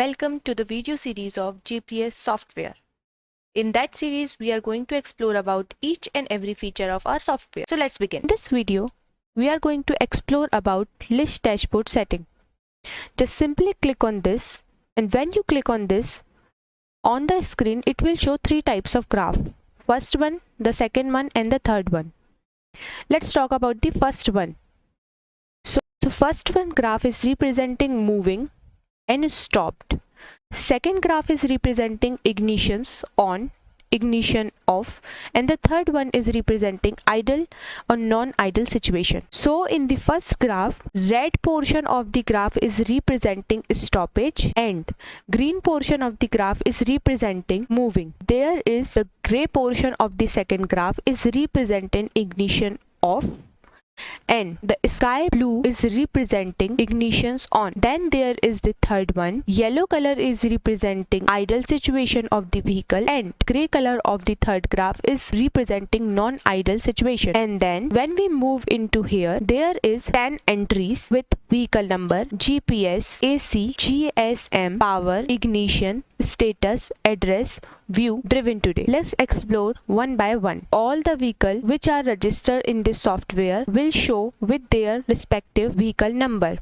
Welcome to the video series of GPS software. In that series, we are going to explore about each and every feature of our software. So let's begin. In this video, we are going to explore about list dashboard setting. Just simply click on this, and when you click on this, on the screen it will show three types of graph. First one, the second one, and the third one. Let's talk about the first one. So the first one graph is representing moving and stopped. Second graph is representing ignitions on, ignition off, and the third one is representing idle or non-idle situation. So in the first graph, red portion of the graph is representing stoppage and green portion of the graph is representing moving. There is the gray portion of the second graph is representing ignition off, and the sky blue is representing ignitions on. Then there is the third one. Yellow color is representing idle situation of the vehicle, and gray color of the third graph is representing non-idle situation. And then when we move into here, there is 10 entries with vehicle number, GPS, AC, GSM, power, ignition, status, address, view, driven today. Let's explore one by one. All the vehicles which are registered in this software will show with their respective vehicle number.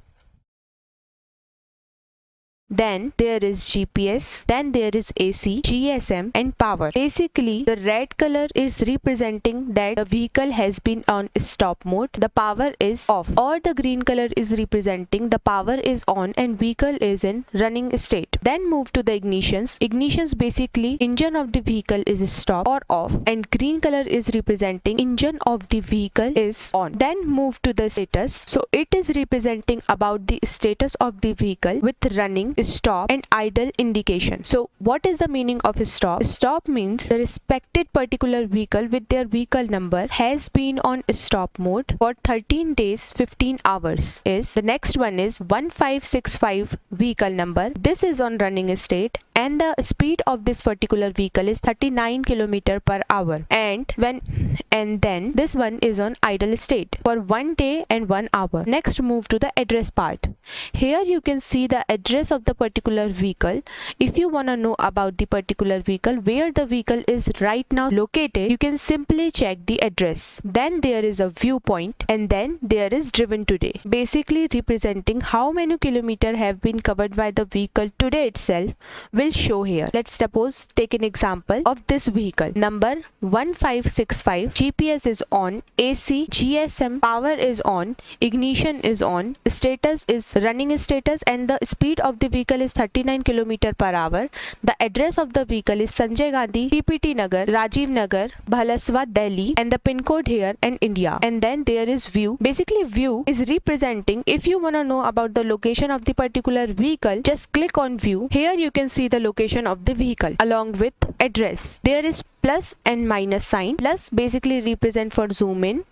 Then there is GPS, then there is AC, GSM, and power. Basically, the red color is representing that the vehicle has been on stop mode, the power is off, or the green color is representing the power is on and vehicle is in running state. Then move to the ignitions. Ignitions basically engine of the vehicle is stop or off, and green color is representing engine of the vehicle is on. Then move to the status. So it is representing about the status of the vehicle with running, stop, and idle indication. So what is the meaning of stop? Stop means the respected particular vehicle with their vehicle number has been on stop mode for 13 days 15 hours. The next one is 1565 vehicle number. This is on running state and the speed of this particular vehicle is 39 km per hour, and then this one is on idle state for 1 day and 1 hour. Next, move to the address part. Here you can see the address of the particular vehicle. If you want to know about the particular vehicle, where the vehicle is right now located, you can simply check the address. Then there is a viewpoint, and then there is driven today, basically representing how many kilometers have been covered by the vehicle today itself will show here. Let's suppose take an example of this vehicle. Number 1565, GPS is on, AC, GSM, power is on, ignition is on, status is running status, and the speed of the vehicle is 39 km per hour. The address of the vehicle is Sanjay Gandhi, PPT Nagar, Rajiv Nagar, Bhalaswa, Delhi, and the pin code here and India. And then there is view. Basically view is representing, if you want to know about the location of the particular vehicle, just click on view. Here you can see the location of the vehicle along with address. There is plus and minus sign. Plus basically represent for zoom in,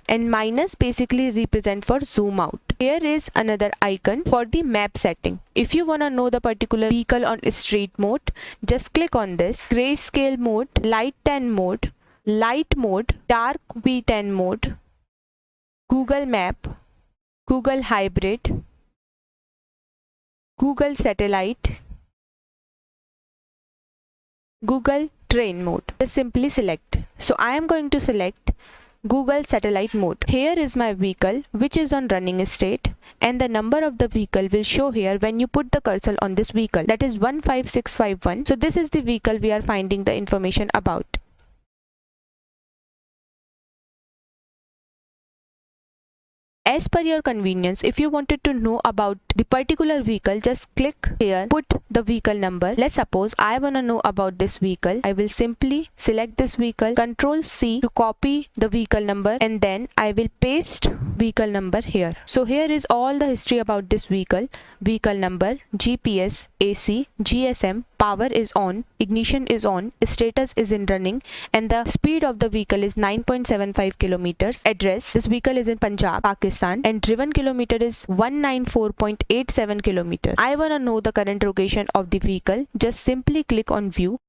and minus basically represent for zoom out. Here is another icon for the map setting. If you want to know the particular vehicle on street mode, just click on this. Grayscale mode, light 10 mode, light mode, dark V10 mode, Google Map, Google Hybrid, Google Satellite, Google Train mode. Just simply select. So I am going to select Google Satellite mode. Here is my vehicle which is on running state, and the number of the vehicle will show here when you put the cursor on this vehicle, that is 15651. So this is the vehicle we are finding the information about. As per your convenience, if you wanted to know about the particular vehicle, just click here, put the vehicle number. Let's suppose I want to know about this vehicle. I will simply select this vehicle, Control C to copy the vehicle number, and then I will paste vehicle number here. So here is all the history about this vehicle. Vehicle number, GPS, AC, GSM, power is on, ignition is on, status is in running, and the speed of the vehicle is 9.75 kilometers. Address, this vehicle is in Punjab, Pakistan, and driven kilometer is 194.87 kilometer. I want to know the current location of the vehicle. Just simply click on view.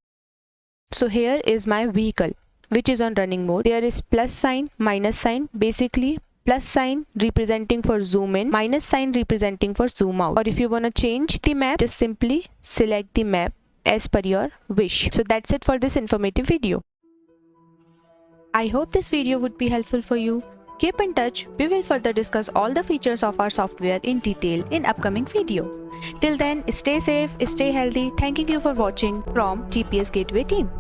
So here is my vehicle which is on running mode. There is plus sign, minus sign. Basically plus sign representing for zoom in, minus sign representing for zoom out. Or if you want to change the map, just simply select the map as per your wish. So that's it for this informative video. I hope this video would be helpful for you. Keep in touch. We will further discuss all the features of our software in detail in upcoming video. Till then, stay safe, stay healthy. Thanking you for watching from GPS Gateway team.